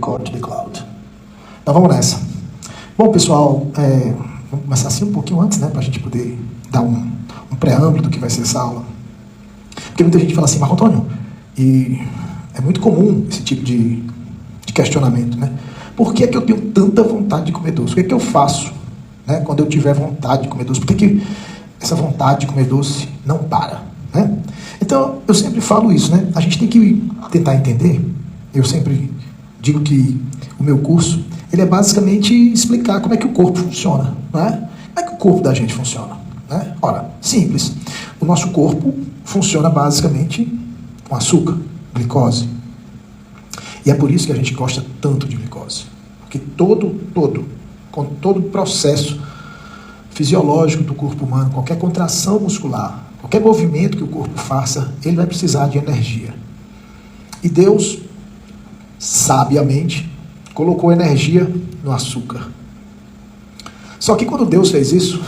Record the Cloud. Então vamos nessa. Bom, pessoal, vamos começar assim um pouquinho antes, né, para a gente poder dar um preâmbulo do que vai ser essa aula. Porque muita gente fala assim, Marco Antônio, e é muito comum esse tipo de questionamento, né? Por que é que eu tenho tanta vontade de comer doce? O que é que eu faço, né, quando eu tiver vontade de comer doce? Por que essa vontade de comer doce não para, né? Então, eu sempre falo isso, né? A gente tem que tentar entender. Eu sempre digo que o meu curso, ele é basicamente explicar como é que o corpo funciona, né? Como é que o corpo da gente funciona, né? Ora, simples. O nosso corpo funciona basicamente com açúcar, glicose. E é por isso que a gente gosta tanto de glicose. Porque com todo o processo fisiológico do corpo humano, qualquer contração muscular, qualquer movimento que o corpo faça, ele vai precisar de energia. E Deus, sabiamente, colocou energia no açúcar. Só que quando Deus fez isso,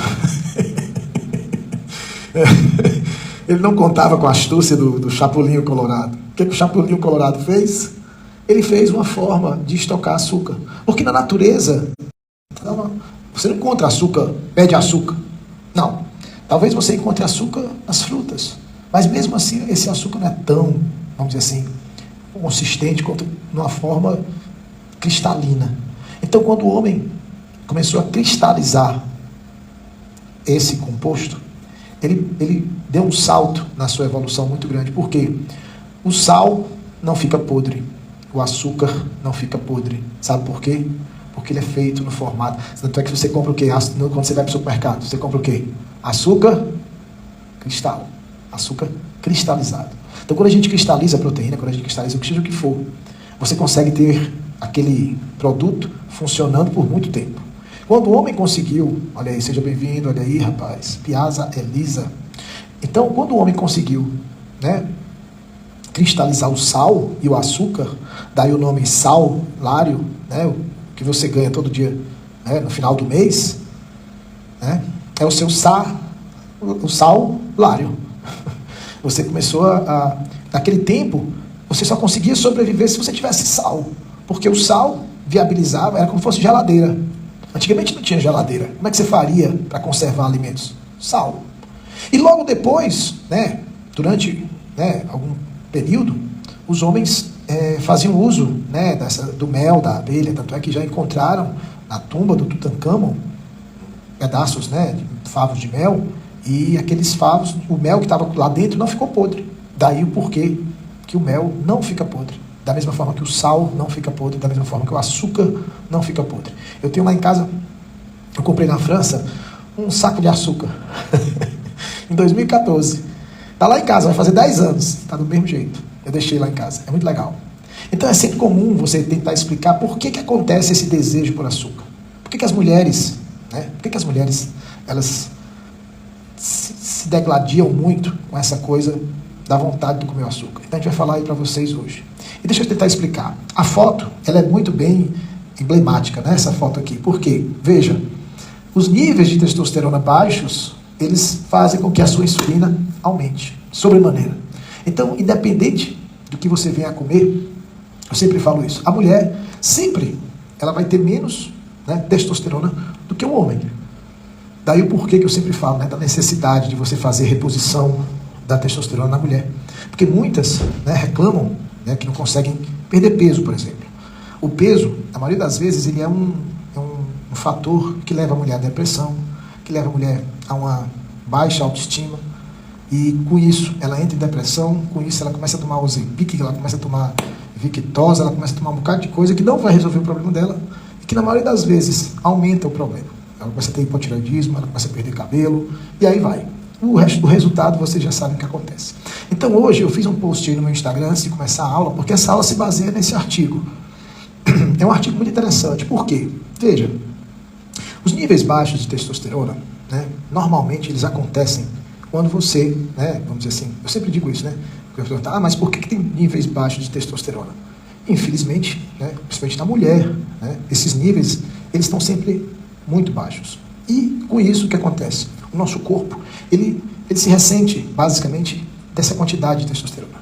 ele não contava com a astúcia do Chapulinho Colorado. O que o Chapulinho Colorado fez? Ele fez uma forma de estocar açúcar. Porque na natureza, você não encontra açúcar, pé de açúcar. Não. Talvez você encontre açúcar nas frutas. Mas mesmo assim, esse açúcar não é tão, vamos dizer assim, consistente quanto numa forma cristalina. Então, quando o homem começou a cristalizar esse composto, ele deu um salto na sua evolução muito grande. Por quê? O sal não fica podre. O açúcar não fica podre. Sabe por quê? Porque ele é feito no formato. Tanto é que você compra o quê? Quando você vai para o supermercado, você compra o quê? Açúcar cristal. Açúcar cristalizado. Então, quando a gente cristaliza a proteína, quando a gente cristaliza o que for, você consegue ter aquele produto funcionando por muito tempo. Quando o homem conseguiu, olha aí, seja bem-vindo, olha aí, rapaz, Piazza Elisa. Então, quando o homem conseguiu, né, cristalizar o sal e o açúcar, daí o nome sal-lário, né, que você ganha todo dia, né, no final do mês, né, é o seu sal-lário. Você começou naquele tempo, você só conseguia sobreviver se você tivesse sal, porque o sal viabilizava, era como se fosse geladeira. Antigamente não tinha geladeira. Como é que você faria para conservar alimentos? Sal. E logo depois, né, durante, né, algum período, os homens faziam uso, né, do mel da abelha, tanto é que já encontraram na tumba do Tutancâmon pedaços, né, de favos de mel, e aqueles favos, o mel que estava lá dentro não ficou podre. Daí o porquê que o mel não fica podre. Da mesma forma que o sal não fica podre, da mesma forma que o açúcar não fica podre. Eu tenho lá em casa, eu comprei na França, um saco de açúcar. Em 2014. Está lá em casa, vai fazer 10 anos. Está do mesmo jeito. Eu deixei lá em casa. É muito legal. Então é sempre comum você tentar explicar por que acontece esse desejo por açúcar. Por que as mulheres, né? Por que as mulheres, elas se degladiam muito com essa coisa da vontade de comer o açúcar. Então a gente vai falar aí para vocês hoje. E deixa eu tentar explicar. A foto, ela é muito bem emblemática, né? Essa foto aqui. Por quê? Veja, os níveis de testosterona baixos, eles fazem com que a sua insulina aumente, sobremaneira. Então, independente do que você venha a comer, eu sempre falo isso, a mulher sempre, ela vai ter menos, né, testosterona do que o homem. Daí o porquê que eu sempre falo, né, da necessidade de você fazer reposição da testosterona na mulher. Porque muitas, né, reclamam, né, que não conseguem perder peso, por exemplo. O peso, na maioria das vezes, ele é um fator que leva a mulher à depressão, que leva a mulher a uma baixa autoestima, e com isso ela entra em depressão, com isso ela começa a tomar Ozempic, ela começa a tomar Victoza, ela começa a tomar um bocado de coisa que não vai resolver o problema dela, e que na maioria das vezes aumenta o problema. Ela começa a ter hipotireoidismo, ela começa a perder cabelo, e aí vai. O resultado vocês já sabem o que acontece. Então hoje eu fiz um post aí no meu Instagram antes de começar a aula, porque essa aula se baseia nesse artigo. É um artigo muito interessante. Por quê? Veja, os níveis baixos de testosterona, né, normalmente eles acontecem quando você, né, vamos dizer assim, eu sempre digo isso, né? Porque eu pergunto, mas por que tem níveis baixos de testosterona? Infelizmente, né, principalmente na mulher, né, esses níveis, eles estão sempre muito baixos. E com isso o que acontece? O nosso corpo, ele se ressente basicamente dessa quantidade de testosterona.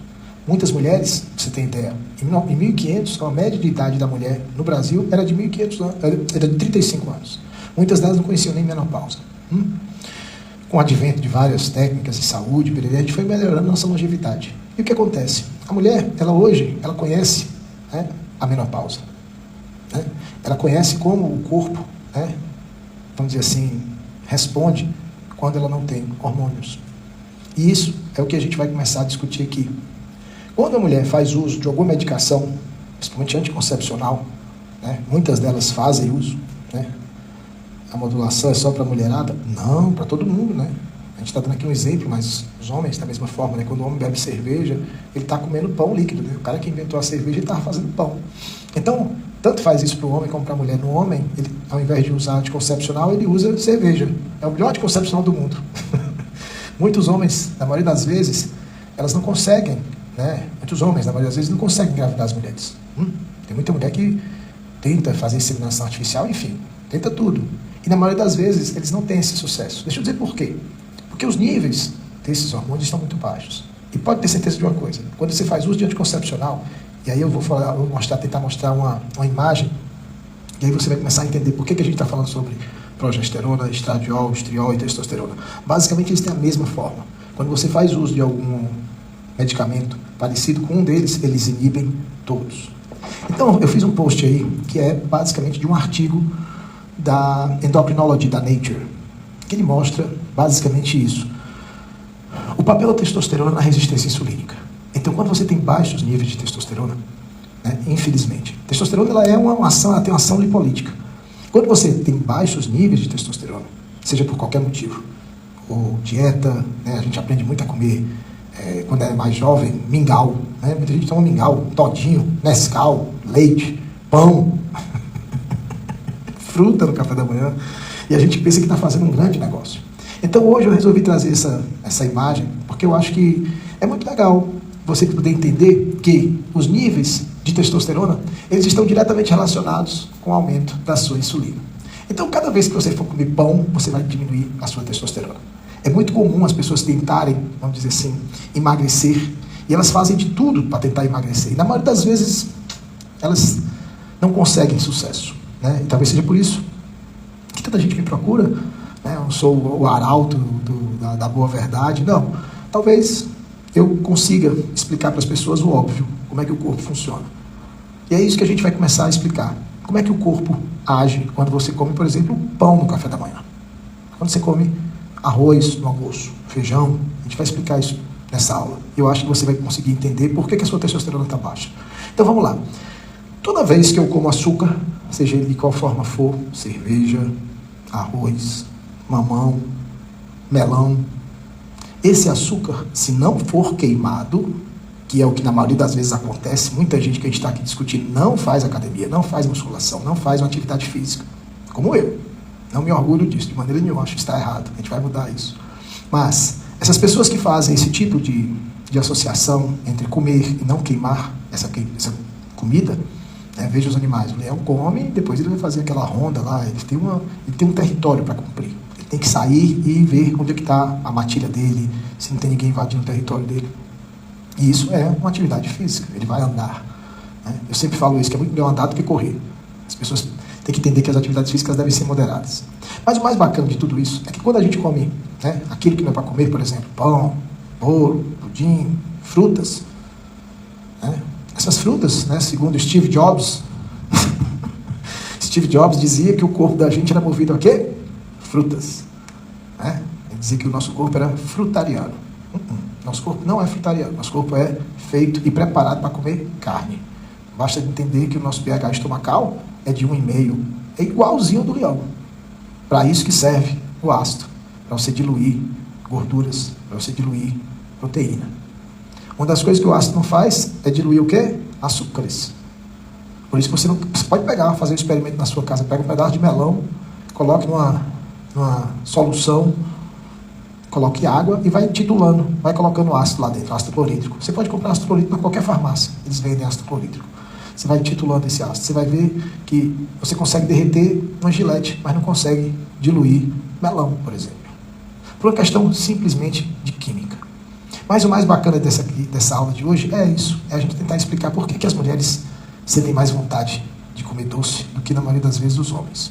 Muitas mulheres, pra você ter ideia, em 1500, a média de idade da mulher no Brasil era de 1.500 anos, era de 35 anos. Muitas delas não conheciam nem menopausa. Com o advento de várias técnicas de saúde, a gente foi melhorando nossa longevidade. E o que acontece? A mulher, ela hoje, ela conhece, né, a menopausa. Né? Ela conhece como o corpo, né, vamos dizer assim, responde quando ela não tem hormônios. E isso é o que a gente vai começar a discutir aqui. Quando a mulher faz uso de alguma medicação, principalmente anticoncepcional, né, muitas delas fazem uso, né, a modulação é só para a mulherada? Não, para todo mundo, né? A gente está dando aqui um exemplo, mas os homens da mesma forma, né? Quando o homem bebe cerveja, ele está comendo pão líquido, né? O cara que inventou a cerveja, ele estava fazendo pão. Então, tanto faz isso para o homem como para a mulher. No homem, ele, ao invés de usar anticoncepcional, ele usa cerveja. É o melhor anticoncepcional do mundo. Muitos homens, na maioria das vezes, elas não conseguem, né? Muitos homens, na maioria das vezes, não conseguem engravidar as mulheres. Tem muita mulher que tenta fazer inseminação artificial, enfim, tenta tudo. E na maioria das vezes, eles não têm esse sucesso. Deixa eu dizer por quê. Porque os níveis desses hormônios estão muito baixos. E pode ter certeza de uma coisa, quando você faz uso de anticoncepcional, e aí eu vou tentar mostrar uma imagem, e aí você vai começar a entender por que a gente está falando sobre progesterona, estradiol, estriol e testosterona. Basicamente, eles têm a mesma forma. Quando você faz uso de algum medicamento parecido com um deles, eles inibem todos. Então, eu fiz um post aí, que é basicamente de um artigo da Endocrinology, da Nature, que ele mostra basicamente isso. O papel da testosterona na resistência insulínica. Então, quando você tem baixos níveis de testosterona, né, infelizmente, testosterona ela é uma ação, ela tem uma ação lipolítica. Quando você tem baixos níveis de testosterona, seja por qualquer motivo, ou dieta, né, a gente aprende muito a comer, quando é mais jovem, mingau, né, muita gente toma mingau, todinho, Nescau, leite, pão, fruta no café da manhã, e a gente pensa que está fazendo um grande negócio. Então hoje eu resolvi trazer essa imagem, porque eu acho que é muito legal você poder entender que os níveis de testosterona, eles estão diretamente relacionados com o aumento da sua insulina. Então cada vez que você for comer pão, você vai diminuir a sua testosterona. É muito comum as pessoas tentarem, vamos dizer assim, emagrecer, e elas fazem de tudo para tentar emagrecer. E na maioria das vezes, elas não conseguem sucesso, né? E talvez seja por isso que tanta gente me procura, né? Eu não sou o arauto da boa verdade, não. Talvez eu consiga explicar para as pessoas o óbvio, como é que o corpo funciona. E é isso que a gente vai começar a explicar. Como é que o corpo age quando você come, por exemplo, pão no café da manhã. Quando você come arroz no almoço, feijão, a gente vai explicar isso nessa aula. Eu acho que você vai conseguir entender por que a sua testosterona está baixa. Então vamos lá. Toda vez que eu como açúcar, seja ele de qual forma for, cerveja, arroz, mamão, melão, esse açúcar, se não for queimado, que é o que na maioria das vezes acontece, muita gente que a gente está aqui discutindo não faz academia, não faz musculação, não faz uma atividade física, como eu. Não me orgulho disso, de maneira nenhuma, acho que está errado, a gente vai mudar isso. Mas essas pessoas que fazem esse tipo de associação entre comer e não queimar essa comida, né, veja os animais, o leão come, depois ele vai fazer aquela ronda lá, ele tem um território para cumprir. Ele tem que sair e ver onde é que está a matilha dele, se não tem ninguém invadindo o território dele. E isso é uma atividade física, ele vai andar. Né? Eu sempre falo isso, que é muito melhor andar do que correr. As pessoas têm que entender que as atividades físicas devem ser moderadas. Mas o mais bacana de tudo isso é que quando a gente come, né, aquilo que não é para comer, por exemplo, pão, bolo, pudim, frutas, né, essas frutas, né, segundo Steve Jobs, Steve Jobs dizia que o corpo da gente era movido a quê? Frutas. Né? Ele dizia que o nosso corpo era frutariano. Nosso corpo não é frutariano, nosso corpo é feito e preparado para comer carne. Basta entender que o nosso pH estomacal é de 1,5, é igualzinho ao do leão. Para isso que serve o ácido, para você diluir gorduras, para você diluir proteína. Uma das coisas que o ácido não faz é diluir o quê? Açúcares. Por isso que você pode fazer um experimento na sua casa, pega um pedaço de melão, coloque numa solução, coloque água e vai titulando, vai colocando ácido lá dentro, ácido clorídrico. Você pode comprar ácido clorídrico em qualquer farmácia, eles vendem ácido clorídrico. Você vai titulando esse ácido, você vai ver que você consegue derreter uma gilete, mas não consegue diluir melão, por exemplo. Por uma questão simplesmente de química. Mas o mais bacana dessa aula de hoje é isso, é a gente tentar explicar por que as mulheres sentem mais vontade de comer doce do que na maioria das vezes os homens.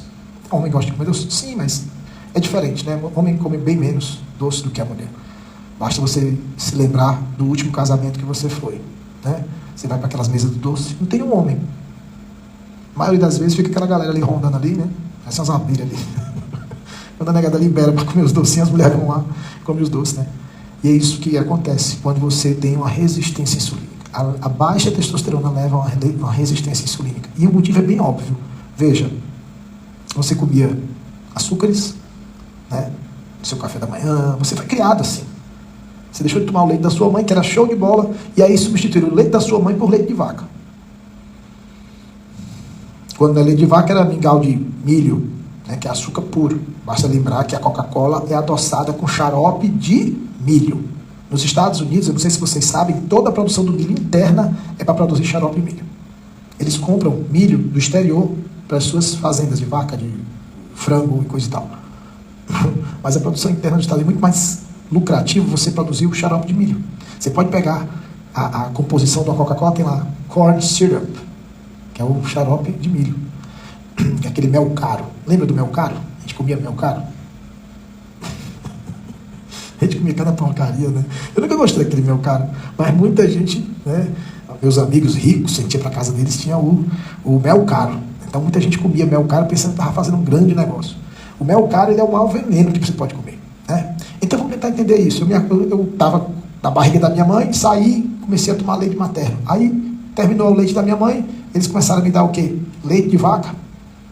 O homem gosta de comer doce? Sim, mas é diferente, né? O homem come bem menos doce do que a mulher. Basta você se lembrar do último casamento que você foi, né? Você vai para aquelas mesas do doce, não tem um homem. A maioria das vezes fica aquela galera ali rondando ali, né? Essas abelhas ali. Quando a negada libera para comer os docinhos, as mulheres vão lá e comem os doces, né? E é isso que acontece quando você tem uma resistência insulínica. A baixa testosterona leva a uma resistência insulínica. E o motivo é bem óbvio. Veja, você comia açúcares, né, no seu café da manhã, você foi criado assim. Você deixou de tomar o leite da sua mãe, que era show de bola, e aí substituiu o leite da sua mãe por leite de vaca. Quando é leite de vaca era mingau de milho, né, que é açúcar puro. Basta lembrar que a Coca-Cola é adoçada com xarope de milho. Nos Estados Unidos, eu não sei se vocês sabem, toda a produção do milho interna é para produzir xarope de milho. Eles compram milho do exterior para as suas fazendas de vaca, de frango e coisa e tal. Mas a produção interna dos Estados Unidos é muito mais lucrativo você produzir o xarope de milho. Você pode pegar a composição da Coca-Cola, tem lá corn syrup, que é o xarope de milho, que é aquele mel caro. Lembra do mel caro? A gente comia mel caro? A gente comia cada porcaria, né? Eu nunca gostei daquele mel caro, mas muita gente, né, meus amigos ricos, a gente ia para casa deles, tinha o mel caro. Então muita gente comia mel caro pensando que estava fazendo um grande negócio. O mel caro, ele é o maior veneno que você pode comer, né? Então vamos tentar entender isso. Eu estava na barriga da minha mãe, saí, comecei a tomar leite materno. Aí terminou o leite da minha mãe, eles começaram a me dar o quê? Leite de vaca,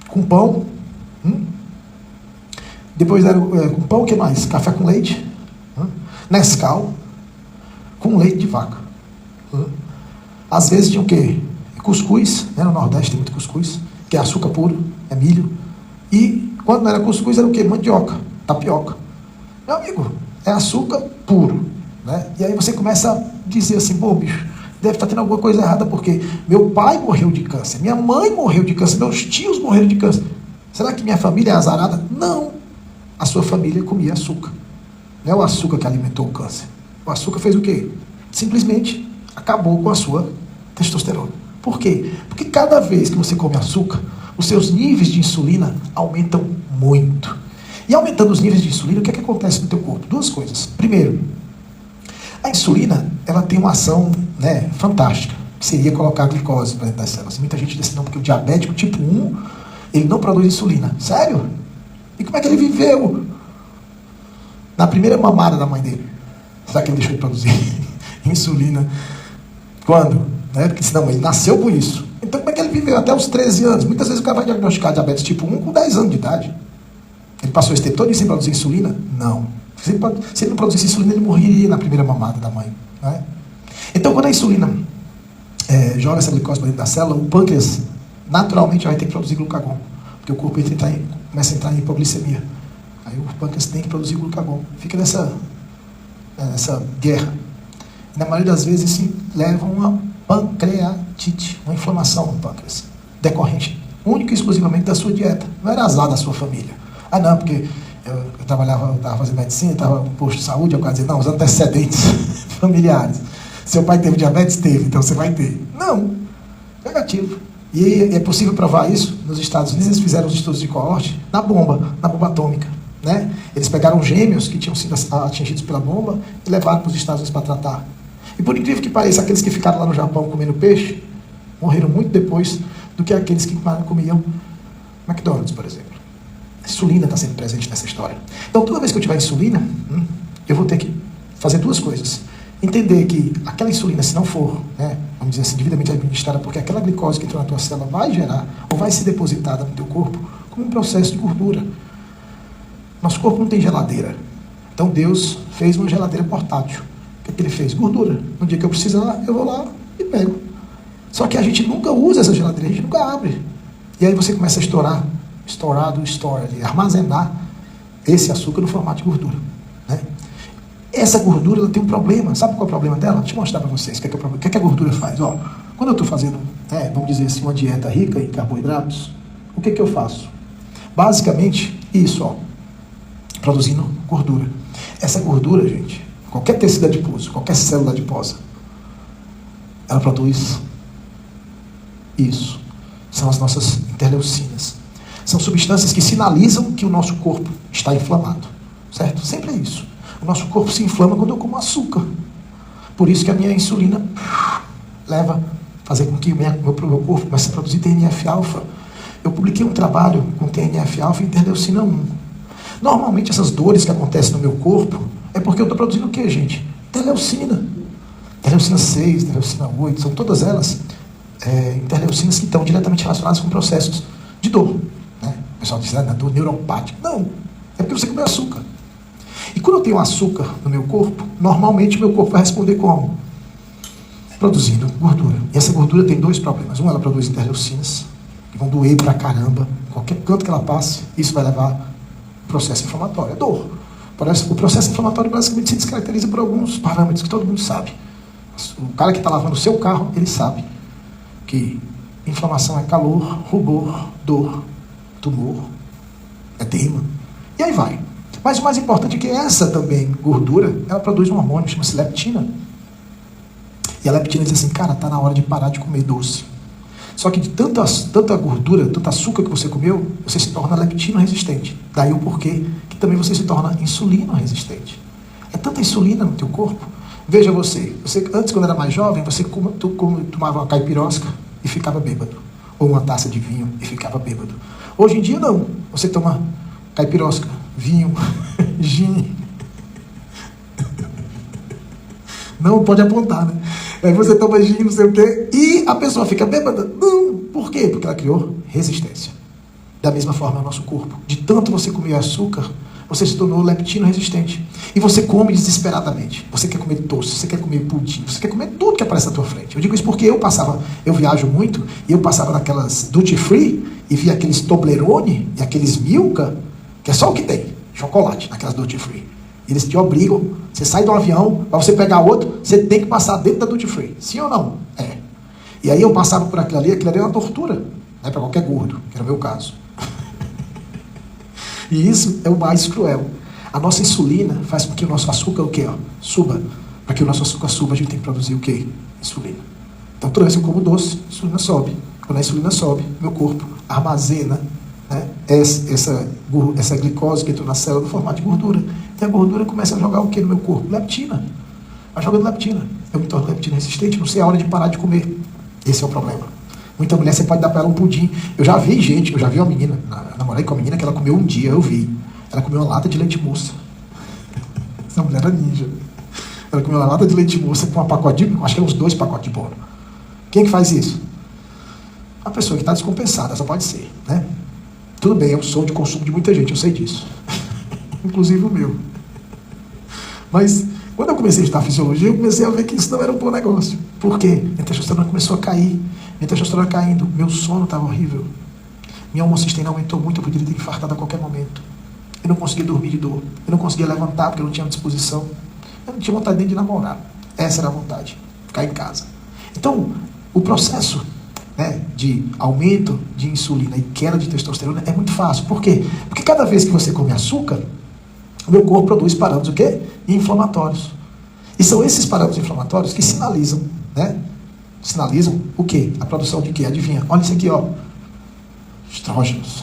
com pão. Depois deram com pão, o que mais? Café com leite, Nescau, com leite de vaca. Às vezes tinha o quê? Cuscuz, né? No Nordeste tem muito cuscuz, que é açúcar puro, é milho. E quando não era cuscuz, era o quê? Mandioca, tapioca. Meu amigo, é açúcar puro, né? E aí você começa a dizer assim, pô, bicho, deve estar tendo alguma coisa errada, porque meu pai morreu de câncer, minha mãe morreu de câncer, meus tios morreram de câncer. Será que minha família é azarada? Não. A sua família comia açúcar. Não é o açúcar que alimentou o câncer. O açúcar fez o quê? Simplesmente acabou com a sua testosterona. Por quê? Porque cada vez que você come açúcar, os seus níveis de insulina aumentam muito. E aumentando os níveis de insulina, o que é que acontece no teu corpo? Duas coisas. Primeiro, a insulina, ela tem uma ação, né, fantástica, que seria colocar a glicose para dentro das células. Muita gente diz assim, não, porque o diabético tipo 1, ele não produz insulina. Sério? E como é que ele viveu na primeira mamada da mãe dele? Será que ele deixou de produzir insulina? Quando? Né? Porque senão ele nasceu por isso. Então como é que ele viveu até os 13 anos? Muitas vezes o cara vai diagnosticar diabetes tipo 1 com 10 anos de idade. Ele passou esse tempo todo sem produzir insulina? Não. Se ele não produzisse insulina, ele morreria na primeira mamada da mãe. Né? Então quando a insulina joga essa glicose para dentro da célula, o pâncreas naturalmente vai ter que produzir glucagon. Porque o corpo começa a entrar em hipoglicemia. Aí o pâncreas tem que produzir glucagon. Fica nessa guerra. E na maioria das vezes isso leva a uma pancreatite, uma inflamação no pâncreas, decorrente única e exclusivamente da sua dieta. Não era azar da sua família. Ah não, porque eu estava fazendo medicina, estava no posto de saúde, eu quase dizer, não, os antecedentes familiares. Seu pai teve diabetes? Teve, então você vai ter. Não, negativo. E é possível provar isso. Nos Estados Unidos eles fizeram os estudos de coorte na bomba atômica. Né? Eles pegaram gêmeos que tinham sido atingidos pela bomba e levaram para os Estados Unidos para tratar. E por incrível que pareça, aqueles que ficaram lá no Japão comendo peixe morreram muito depois do que aqueles que comiam McDonald's, por exemplo. A insulina está sendo presente nessa história. Então, toda vez que eu tiver insulina, eu vou ter que fazer duas coisas. Entender que aquela insulina, se não for, né, vamos dizer assim, devidamente administrada, porque aquela glicose que entrou na tua célula vai gerar, ou vai ser depositada no teu corpo, como um processo de gordura. Nosso corpo não tem geladeira. Então, Deus fez uma geladeira portátil. O que é que ele fez? Gordura. No dia que eu precisar, eu vou lá e pego. Só que a gente nunca usa essa geladeira, a gente nunca abre. E aí você começa a armazenar esse açúcar no formato de gordura. Né? Essa gordura, ela tem um problema. Sabe qual é o problema dela? Deixa eu mostrar para vocês o que é que a gordura faz. Ó, quando eu estou fazendo, vamos dizer assim, uma dieta rica em carboidratos, o que eu faço? Basicamente, isso, ó, produzindo gordura. Essa gordura, gente, qualquer tecido adiposo, qualquer célula adiposa, ela produz isso. São as nossas interleucinas. São substâncias que sinalizam que o nosso corpo está inflamado. Certo? Sempre é isso. O nosso corpo se inflama quando eu como açúcar. Por isso que a minha insulina leva a fazer com que o meu corpo comece a produzir TNF-alfa. Eu publiquei um trabalho com TNF-alfa e interleucina 1. Normalmente essas dores que acontecem no meu corpo é porque eu estou produzindo o que, gente? Interleucina. Interleucina 6, interleucina 8, são todas elas interleucinas que estão diretamente relacionadas com processos de dor. Né? O pessoal diz, dor neuropática. Não, é porque você comeu açúcar. E quando eu tenho açúcar no meu corpo, normalmente o meu corpo vai responder como? Produzindo gordura. E essa gordura tem dois problemas. Um, ela produz interleucinas, que vão doer pra caramba. Qualquer canto que ela passe, isso vai levar ao processo inflamatório. É dor. O processo inflamatório basicamente se descaracteriza por alguns parâmetros que todo mundo sabe. O cara que está lavando o seu carro, ele sabe que inflamação é calor, rubor, dor, tumor, edema. E aí vai. Mas o mais importante é que essa também, gordura, ela produz um hormônio, chama-se leptina. E a leptina diz assim, cara, tá na hora de parar de comer doce. Só que de tanta gordura, tanto açúcar que você comeu, você se torna leptina resistente. Daí o porquê que também você se torna insulina resistente. É tanta insulina no teu corpo. Veja você antes, quando era mais jovem, você tomava uma caipirosca e ficava bêbado. Ou uma taça de vinho e ficava bêbado. Hoje em dia, não. Você toma caipirosca, vinho, gin. Não pode apontar, né? Aí você toma gin, não sei o quê, e a pessoa fica bêbada. Não. Por quê? Porque ela criou resistência. Da mesma forma, é o nosso corpo. De tanto você comer açúcar, você se tornou leptino resistente. E você come desesperadamente. Você quer comer doce, você quer comer pudim, você quer comer tudo que aparece na tua frente. Eu digo isso porque eu viajo muito, e eu passava naquelas duty free, e via aqueles Toblerone e aqueles Milka, que é só o que tem, chocolate, naquelas duty free. Eles te obrigam, você sai de um avião, para você pegar outro, você tem que passar dentro da duty free. Sim ou não? É. E aí eu passava por aquilo ali é uma tortura, né, para qualquer gordo, que era o meu caso. E isso é o mais cruel. A nossa insulina faz com que o nosso açúcar, o quê? Suba. Para que o nosso açúcar suba, a gente tem que produzir o quê? Insulina. Então, toda vez que eu como doce, a insulina sobe. Quando a insulina sobe, meu corpo armazena, né, essa glicose que entrou na célula no formato de gordura. E a gordura começa a jogar o quê no meu corpo? Leptina. Vai jogando leptina. Eu me torno leptina resistente, não sei a hora de parar de comer. Esse é o problema. Muita mulher, você pode dar para ela um pudim. Eu já vi uma menina, namorei com uma menina que ela comeu um dia, eu vi. Ela comeu uma lata de leite moça. Essa mulher era ninja. Ela comeu uma lata de leite moça com uma pacote de, acho que é uns 2 pacotes de bolo. Quem é que faz isso? A pessoa que está descompensada, só pode ser, né? Tudo bem, eu sou de consumo de muita gente, eu sei disso. Inclusive o meu. Mas, quando eu comecei a estudar fisiologia, eu comecei a ver que isso não era um bom negócio. Por quê? Minha testosterona começou a cair. Minha testosterona caindo, meu sono estava horrível. Minha homocisteína aumentou muito, eu poderia ter infartado a qualquer momento. Eu não conseguia dormir de dor. Eu não conseguia levantar porque eu não tinha disposição. Eu não tinha vontade nem de namorar. Essa era a vontade, ficar em casa. Então, o processo, né, de aumento de insulina e queda de testosterona é muito fácil. Por quê? Porque cada vez que você come açúcar, o meu corpo produz parâmetros o quê? Inflamatórios. E são esses parâmetros inflamatórios que sinalizam, né? Sinalizam o quê? A produção de quê? Adivinha? Olha isso aqui, ó. Estrógenos.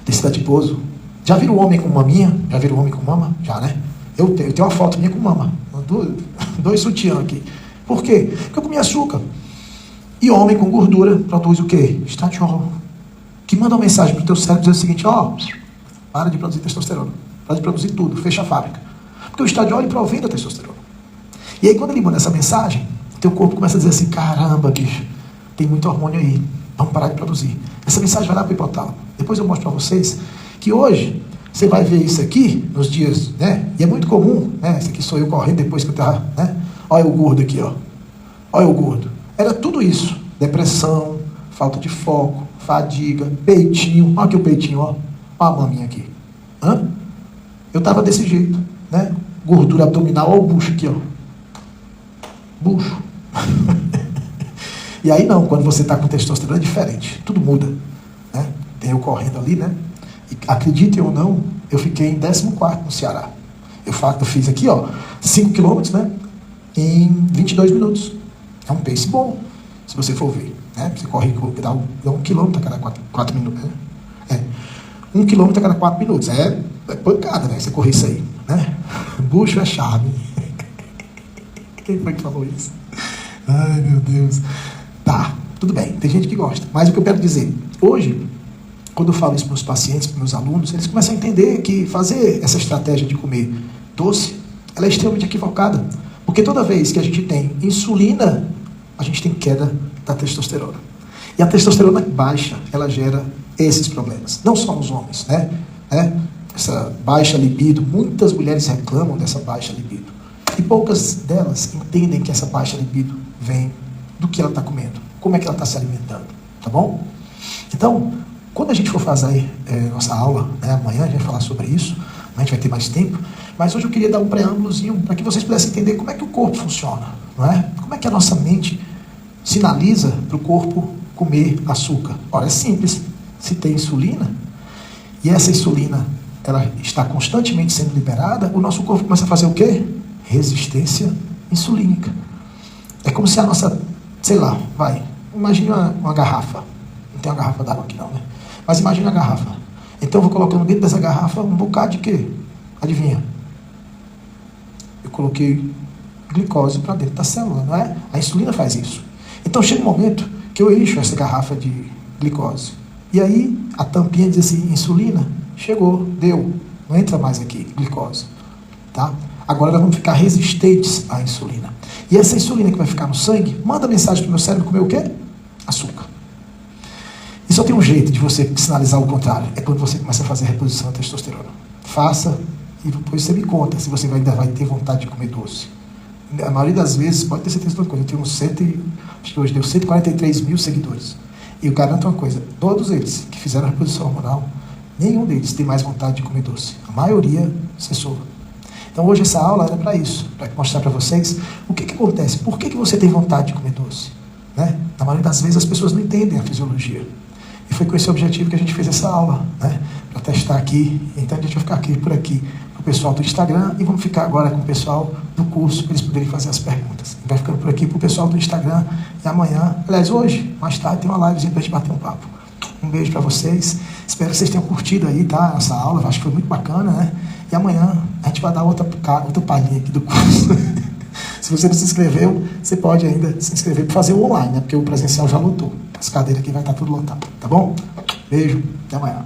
Tecido adiposo. Já viram homem com maminha? Já viram homem com mama? Já, né? Eu tenho uma foto minha com mama. Dois sutiã aqui. Por quê? Porque eu comi açúcar. E homem com gordura produz o quê? Estradiol. Que manda uma mensagem para o teu cérebro dizendo o seguinte, ó, para de produzir testosterona. Para de produzir tudo, fecha a fábrica. Porque o estradiol, ele provém da testosterona. E aí, quando ele manda essa mensagem, teu corpo começa a dizer assim, caramba, bicho, tem muito hormônio aí, vamos parar de produzir. Essa mensagem vai lá para o hipotálamo. Depois eu mostro para vocês que hoje, você vai ver isso aqui, nos dias, né, e é muito comum, né, esse aqui sou eu correndo depois que eu estava, né, olha o gordo aqui, ó, olha o gordo. Era tudo isso, depressão, falta de foco, fadiga, peitinho, olha aqui o peitinho, ó, olha a maminha aqui. Hã? Eu estava desse jeito, né, gordura abdominal, olha o bucho aqui, ó, bucho. E aí não, quando você está com testosterona é diferente, tudo muda, né? Tem eu correndo ali, né? E acreditem ou não, eu fiquei em 14º no Ceará. Eu fiz aqui, ó, 5 quilômetros, né? Em 22 minutos. É um pace bom, se você for ver. Né? Você corre, dá 1 quilômetro a cada 4 minutos. Né? 1 quilômetro a cada 4 minutos. É pancada, né? Você correr isso aí. Né? Bucho é charme. Quem foi que falou isso? Ai, meu Deus. Tá, tudo bem. Tem gente que gosta. Mas o que eu quero dizer, hoje, quando eu falo isso para os pacientes, para os meus alunos, eles começam a entender que fazer essa estratégia de comer doce, ela é extremamente equivocada. Porque toda vez que a gente tem insulina, a gente tem queda da testosterona. E a testosterona baixa, ela gera esses problemas. Não só nos homens, né? Essa baixa libido, muitas mulheres reclamam dessa baixa libido. E poucas delas entendem que essa baixa libido vem do que ela está comendo, como é que ela está se alimentando, tá bom? Então, quando a gente for fazer nossa aula, né, amanhã a gente vai falar sobre isso, a gente vai ter mais tempo, mas hoje eu queria dar um preâmbulozinho para que vocês pudessem entender como é que o corpo funciona, não é? Como é que a nossa mente sinaliza para o corpo comer açúcar. Ora, é simples, se tem insulina, e essa insulina ela está constantemente sendo liberada, o nosso corpo começa a fazer o quê? Resistência insulínica. É como se a nossa, sei lá, imagine uma garrafa. Não tem uma garrafa d'água aqui não, né? Mas imagine uma garrafa. Então eu vou colocando dentro dessa garrafa um bocado de quê? Adivinha? Eu coloquei glicose para dentro da célula, não é? A insulina faz isso. Então chega um momento que eu encho essa garrafa de glicose. E aí a tampinha diz assim, insulina, chegou, deu. Não entra mais aqui, glicose. Tá? Agora nós vamos ficar resistentes à insulina. E essa insulina que vai ficar no sangue, manda mensagem para o meu cérebro comer o quê? Açúcar. E só tem um jeito de você sinalizar o contrário. É quando você começa a fazer a reposição da testosterona. Faça e depois você me conta se você ainda vai ter vontade de comer doce. A maioria das vezes, pode ter certeza de uma coisa, eu tenho acho que hoje deu 143 mil seguidores. E eu garanto uma coisa, todos eles que fizeram a reposição hormonal, nenhum deles tem mais vontade de comer doce. A maioria cessou. Então hoje essa aula era para isso, para mostrar para vocês o que acontece, por que você tem vontade de comer doce. Né? Na maioria das vezes as pessoas não entendem a fisiologia. E foi com esse objetivo que a gente fez essa aula, né? Para testar aqui. Então a gente vai ficar aqui por aqui com o pessoal do Instagram e vamos ficar agora com o pessoal do curso para eles poderem fazer as perguntas. Vai ficando por aqui para o pessoal do Instagram e amanhã, aliás hoje, mais tarde, tem uma livezinha para a gente bater um papo. Um beijo para vocês. Espero que vocês tenham curtido aí, tá? Essa aula, acho que foi muito bacana, né? E amanhã a gente vai dar outra palhinha aqui do curso. Se você não se inscreveu, você pode ainda se inscrever para fazer o online, né? Porque o presencial já lotou. As cadeiras aqui vai estar tudo lotado, tá bom? Beijo, até amanhã.